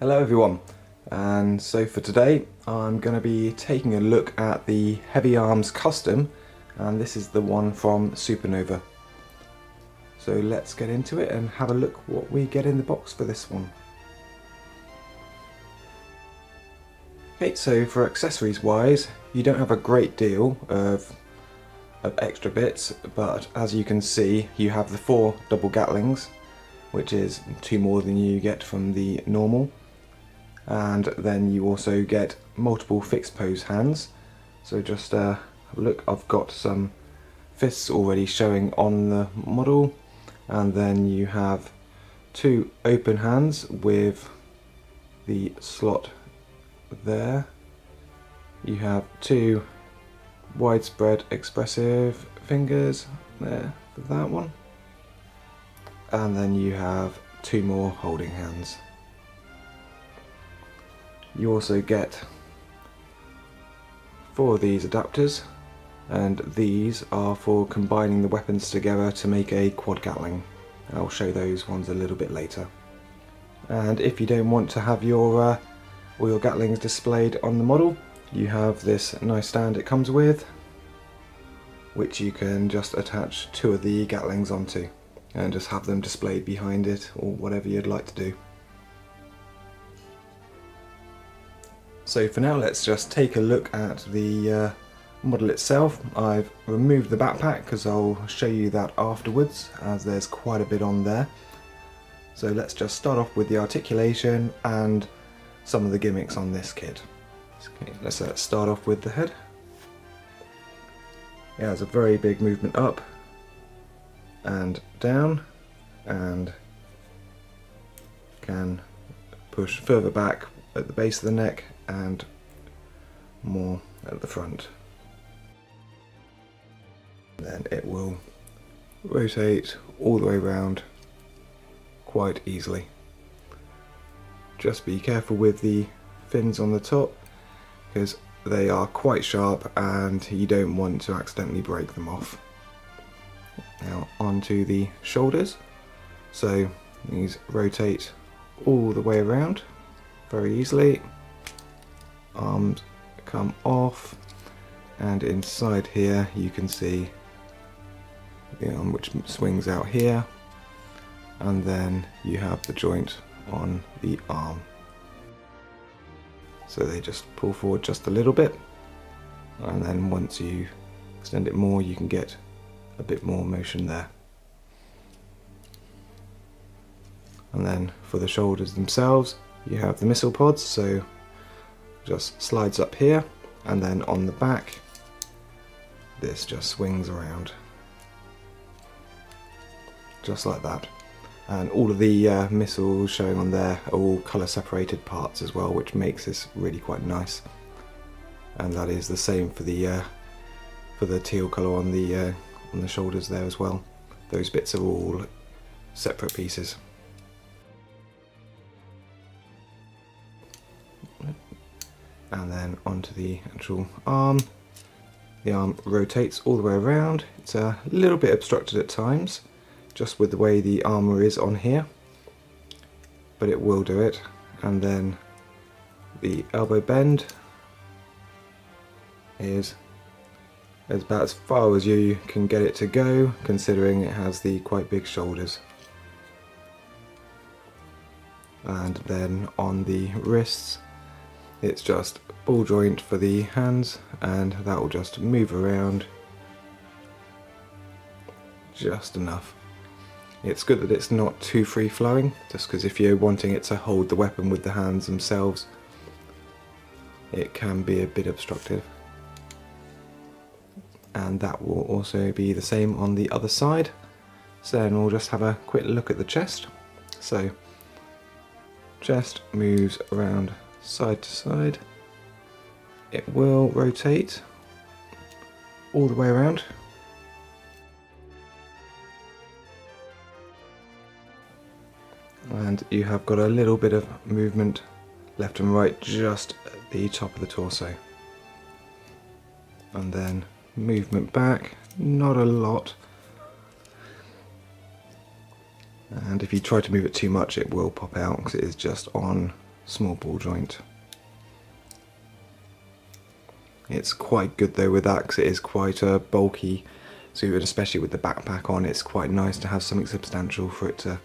Hello everyone, and so for today I'm going to be taking a look at the Heavyarms Custom, and this is the one from Supernova. So let's get into it and have a look what we get in the box for this one. Okay, so for accessories wise, you don't have a great deal of extra bits, but as you can see you have the 4 double Gatlings, which is 2 more than you get from the normal. And then you also get multiple fixed pose hands. So just have a look, I've got some fists already showing on the model, and then you have 2 open hands with the slot there. You have 2 widespread expressive fingers there for that one, and then you have 2 more holding hands. You also get 4 of these adapters, and these are for combining the weapons together to make a quad Gatling. I'll show those ones a little bit later. And if you don't want to have your all your Gatlings displayed on the model, you have this nice stand it comes with, which you can just attach 2 of the Gatlings onto and just have them displayed behind it, or whatever you'd like to do. So for now, let's just take a look at the model itself. I've removed the backpack because I'll show you that afterwards, as there's quite a bit on there. So let's just start off with the articulation and some of the gimmicks on this kit. Okay, let's start off with the head. It has a very big movement up and down, and can push further back at the base of the neck and more at the front. Then it will rotate all the way around quite easily. Just be careful with the fins on the top, because they are quite sharp and you don't want to accidentally break them off. Now onto the shoulders. So these rotate all the way around very easily. Arms come off, and inside here you can see the arm which swings out here, and then you have the joint on the arm. So they just pull forward just a little bit, and then once you extend it more you can get a bit more motion there. And then for the shoulders themselves, you have the missile pods, so just slides up here, and then on the back this just swings around just like that. And all of the missiles showing on there are all colour separated parts as well, which makes this really quite nice. And that is the same for the teal colour on the shoulders there as well. Those bits are all separate pieces. And then onto the actual arm. The arm rotates all the way around. It's a little bit obstructed at times, just with the way the armour is on here, but it will do it. And then the elbow bend is about as far as you can get it to go, considering it has the quite big shoulders. And then on the wrists, it's just ball joint for the hands, and that will just move around just enough. It's good that it's not too free flowing, just because if you're wanting it to hold the weapon with the hands themselves, it can be a bit obstructive. And that will also be the same on the other side. So then we'll just have a quick look at the chest. So chest moves around side to side. It will rotate all the way around. And you have got a little bit of movement left and right just at the top of the torso. And then movement back, not a lot. And if you try to move it too much, it will pop out because it is just on small ball joint. It's quite good though with that because it is quite bulky, so especially with the backpack on, it's quite nice to have something substantial for it to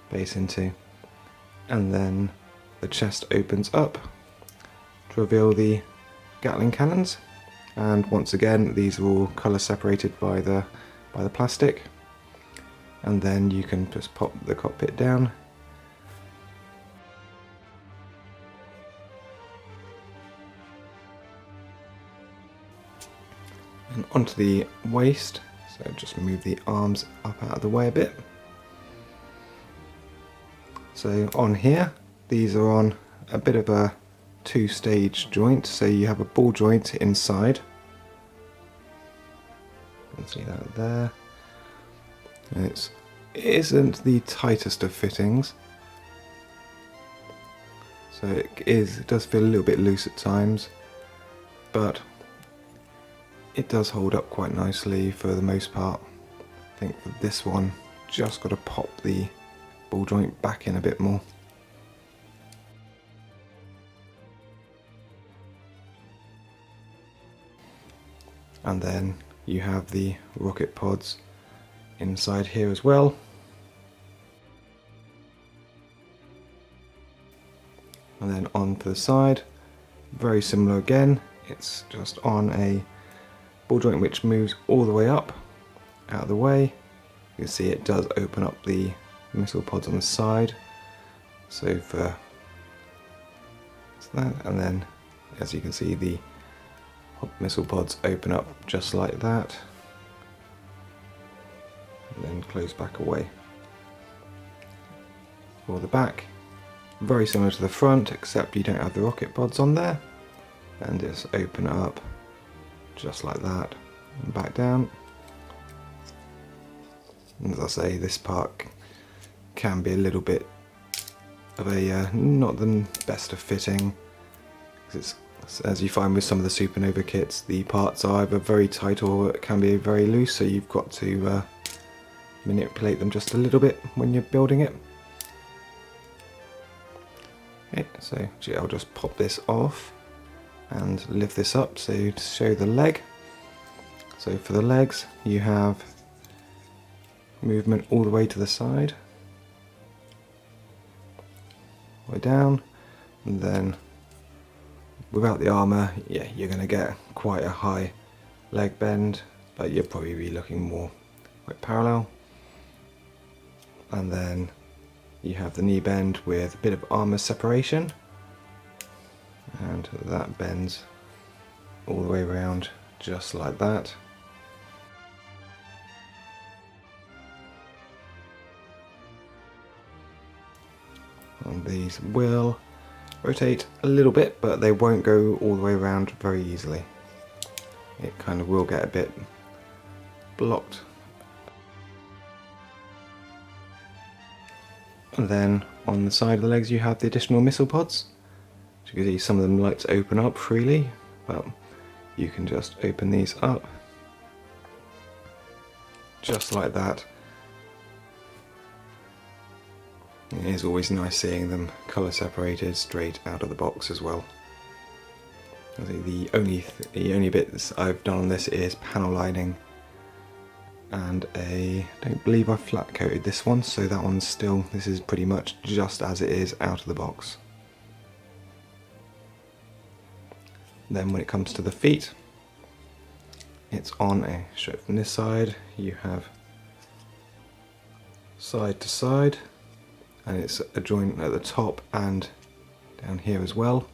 base into. And then the chest opens up to reveal the Gatling Cannons, and once again these are all colour separated by the plastic, and then you can just pop the cockpit down. And onto the waist, so just move the arms up out of the way a bit. So on here, these are on a bit of a two-stage joint, so you have a ball joint inside. You can see that there. And it isn't the tightest of fittings, so it does feel a little bit loose at times, but it does hold up quite nicely for the most part. I think for this one, just got to pop the ball joint back in a bit more. And then you have the rocket pods inside here as well. And then onto the side, very similar again. It's just on a ball joint which moves all the way up, out of the way. You can see it does open up the missile pods on the side. So for that, and then as you can see the missile pods open up just like that, and then close back away. For the back, very similar to the front, except you don't have the rocket pods on there, and just open it up just like that, and back down. And as I say, this part can be a little bit of a not the best of fitting, because it's, as you find with some of the Supernova kits, the parts are either very tight or it can be very loose, so you've got to manipulate them just a little bit when you're building it. Okay, so I'll just pop this off and lift this up so to show the leg. So for the legs, you have movement all the way to the side, way down, and then without the armour, yeah, you're going to get quite a high leg bend, but you'll probably be looking more quite parallel. And then you have the knee bend with a bit of armour separation, and that bends all the way around just like that. And these will rotate a little bit, but they won't go all the way around very easily. It kind of will get a bit blocked. And then on the side of the legs you have the additional missile pods. As you can see, some of them like to open up freely, but you can just open these up just like that. It is always nice seeing them colour separated straight out of the box as well. I think the only bits I've done on this is panel lining, and I don't believe I flat coated this one, so that one's still, this is pretty much just as it is out of the box. Then when it comes to the feet, it's on a strip from this side, you have side to side, and it's a joint at the top and down here as well.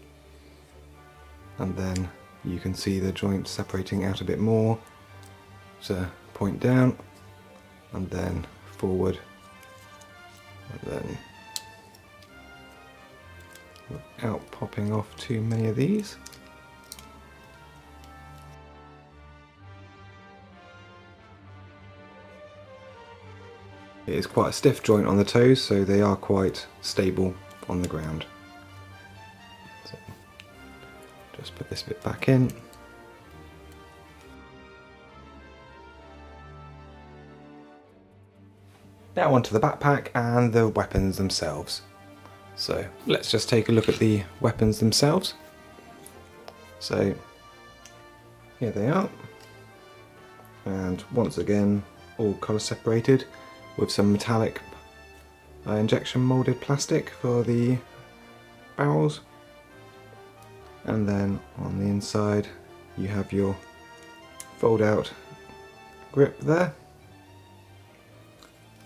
And then you can see the joint separating out a bit more to point down and then forward, and then without popping off too many of these. It is quite a stiff joint on the toes, so they are quite stable on the ground. So just put this bit back in. Now onto the backpack and the weapons themselves. So let's just take a look at the weapons themselves. So here they are, and once again all colour separated with some metallic injection moulded plastic for the barrels, and then on the inside you have your fold out grip there.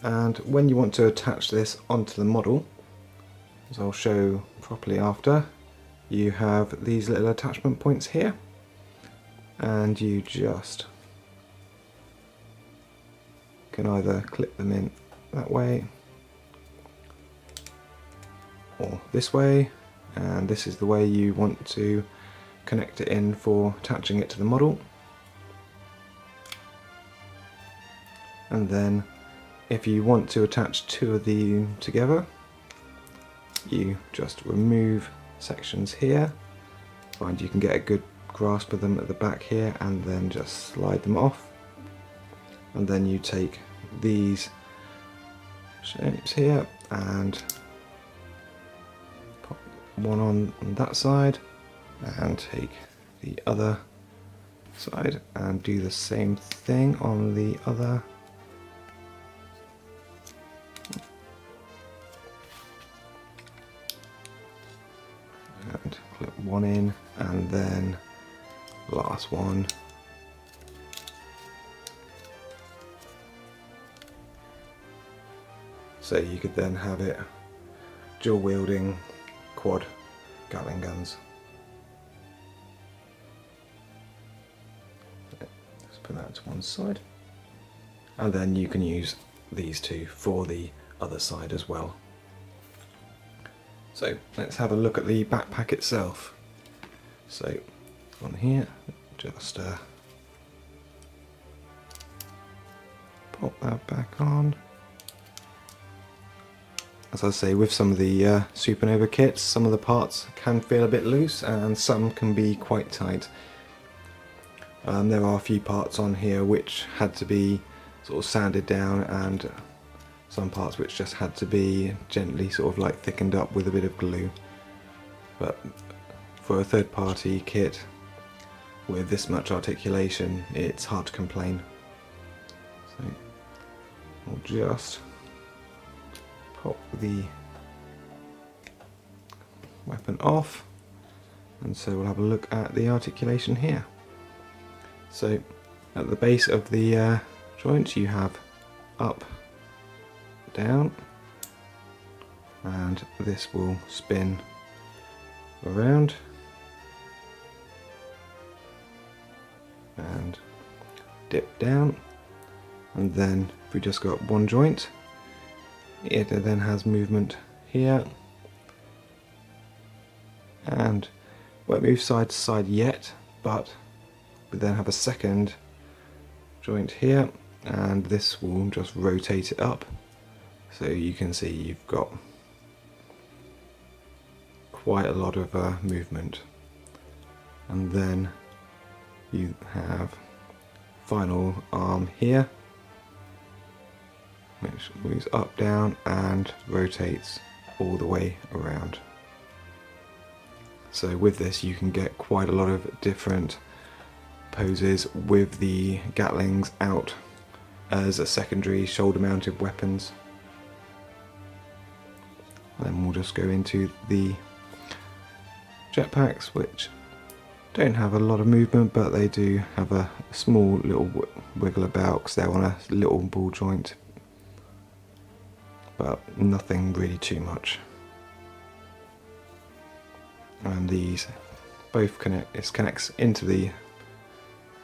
And when you want to attach this onto the model, as I'll show properly after, you have these little attachment points here, and you just can either clip them in that way or this way, and this is the way you want to connect it in for attaching it to the model. And then if you want to attach two of these together, you just remove sections here, find you can get a good grasp of them at the back here, and then just slide them off. And then you take these shapes here and pop one on that side, and take the other side and do the same thing on the other. And clip one in, and then last one. So you could then have it dual wielding quad Gatling guns. Let's put that to one side, and then you can use these two for the other side as well. So let's have a look at the backpack itself. So on here, just pop that back on. As I say, with some of the Supernova kits, some of the parts can feel a bit loose and some can be quite tight. There are a few parts on here which had to be sort of sanded down, and some parts which just had to be gently sort of like thickened up with a bit of glue. But for a third party kit with this much articulation, it's hard to complain. So we'll just pop the weapon off, and so we'll have a look at the articulation here. So at the base of the joint you have up, down, and this will spin around and dip down, and then if we just go up one joint, it then has movement here, and won't move side to side yet, but we then have a second joint here, and this will just rotate it up. So you can see you've got quite a lot of movement. And then you have final arm here, which moves up, down, and rotates all the way around. So with this you can get quite a lot of different poses with the Gatlings out as a secondary shoulder mounted weapons. Then we'll just go into the jetpacks, which don't have a lot of movement, but they do have a small little wiggle about because they're on a little ball joint, but nothing really too much. And these both connects into the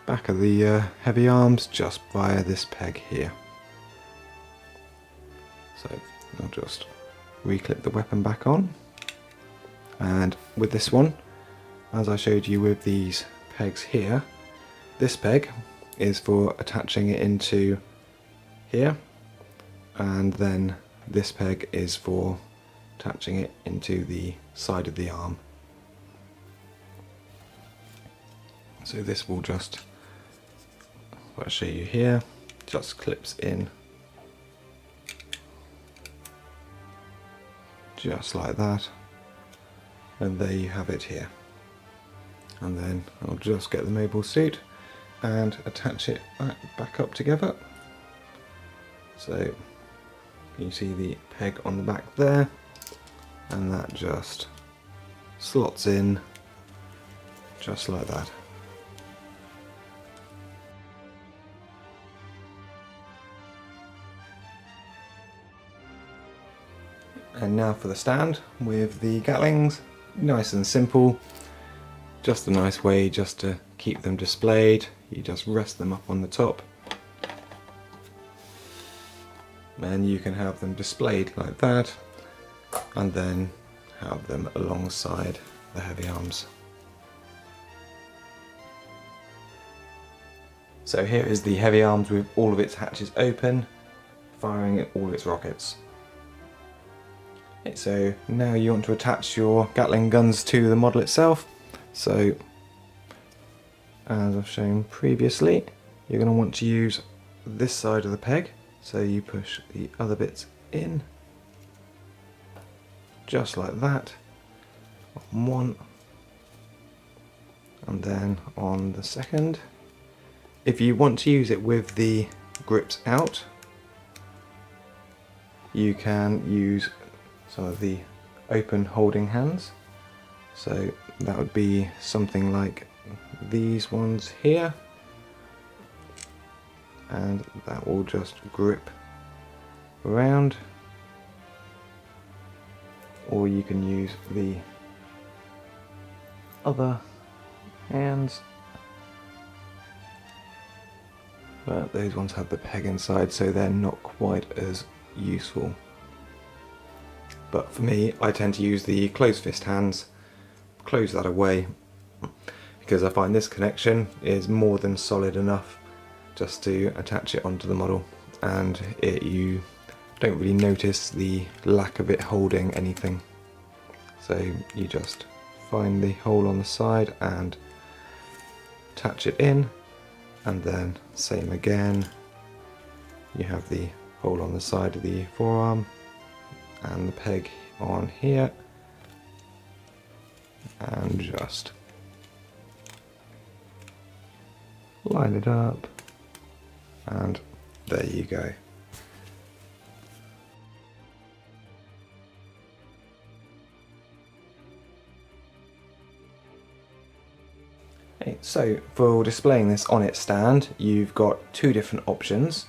back of the heavy arms just via this peg here. So I'll just reclip the weapon back on, and with this one, as I showed you with these pegs here, this peg is for attaching it into here, and then this peg is for attaching it into the side of the arm. So this will just, what I'll show you here, just clips in just like that, and there you have it here. And then I'll just get the mobile suit and attach it back up together. So you see the peg on the back there, and that just slots in just like that. And now for the stand with the Gatlings. Nice and simple, just a nice way just to keep them displayed. You just rest them up on the top, and you can have them displayed like that, and then have them alongside the heavy arms. So here is the heavy arms with all of its hatches open, firing all its rockets. So now you want to attach your Gatling guns to the model itself. So as I've shown previously, you're going to want to use this side of the peg. So you push the other bits in, just like that, on one, and then on the second. If you want to use it with the grips out, you can use some of the open holding hands. So that would be something like these ones here, and that will just grip around. Or you can use the other hands, but those ones have the peg inside, so they're not quite as useful. But for me, I tend to use the closed fist hands, close that away, because I find this connection is more than solid enough just to attach it onto the model, and you don't really notice the lack of it holding anything. So you just find the hole on the side and attach it in, and then same again, you have the hole on the side of the forearm and the peg on here, and just line it up, and there you go. Okay, so for displaying this on its stand, you've got two different options.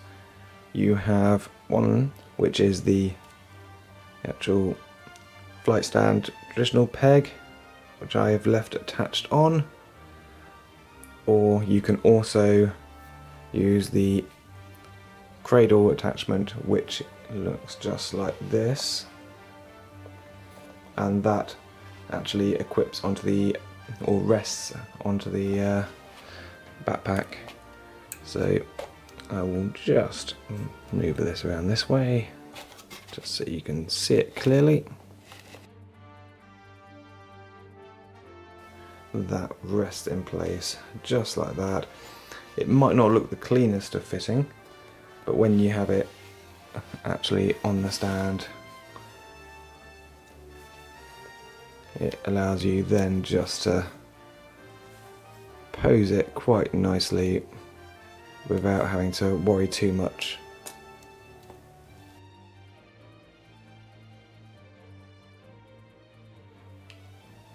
You have one which is the actual flight stand traditional peg, which I have left attached on, or you can also use the cradle attachment, which looks just like this, and that actually equips onto the, or rests onto the backpack. So I will just move this around this way, just so you can see it clearly. That rests in place just like that. It might not look the cleanest of fitting, but when you have it actually on the stand, it allows you then just to pose it quite nicely without having to worry too much.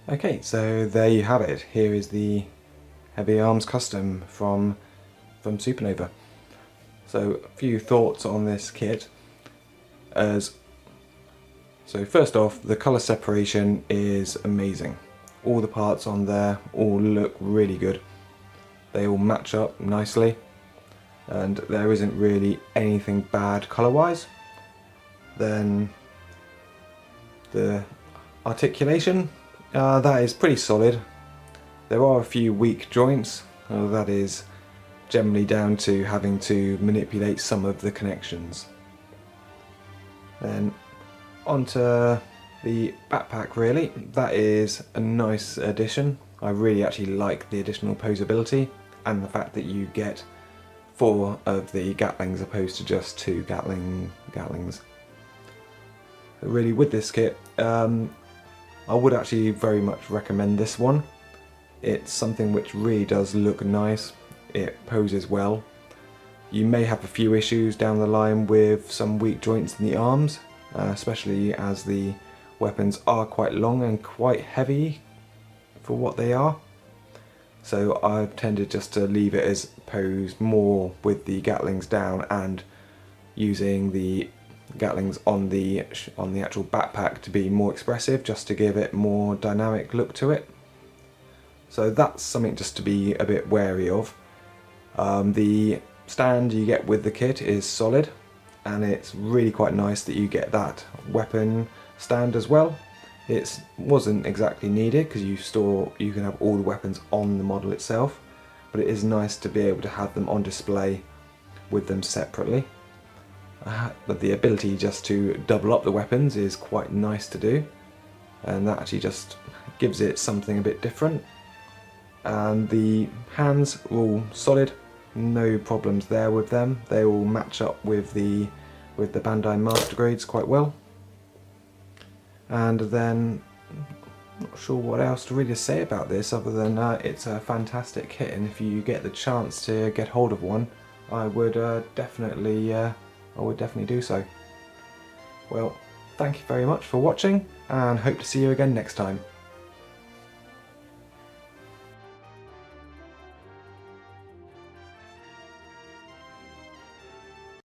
Okay, so there you have it. Here is the Heavyarms Custom from Supernova. So a few thoughts on this kit. So first off, the colour separation is amazing. All the parts on there all look really good. They all match up nicely, and there isn't really anything bad colour-wise. Then the articulation, that is pretty solid. There are a few weak joints. That is generally down to having to manipulate some of the connections. Then onto the backpack, really. That is a nice addition. I really actually like the additional posability and the fact that you get 4 of the Gatlings opposed to just 2 Gatlings. really with this kit. I would actually very much recommend this one. It's something which really does look nice. It poses well. You may have a few issues down the line with some weak joints in the arms, especially as the weapons are quite long and quite heavy for what they are. So I've tended just to leave it as posed more with the Gatlings down and using the Gatlings on the actual backpack to be more expressive, just to give it more dynamic look to it. So that's something just to be a bit wary of. The stand you get with the kit is solid, and it's really quite nice that you get that weapon stand as well. It wasn't exactly needed because you can have all the weapons on the model itself, but it is nice to be able to have them on display with them separately. But the ability just to double up the weapons is quite nice to do, and that actually just gives it something a bit different. And the hands are all solid, no problems there with them. They all match up with the Bandai Master Grades quite well. And then, I'm not sure what else to really say about this other than it's a fantastic kit, and if you get the chance to get hold of one, I would definitely do so. Well, thank you very much for watching, and hope to see you again next time.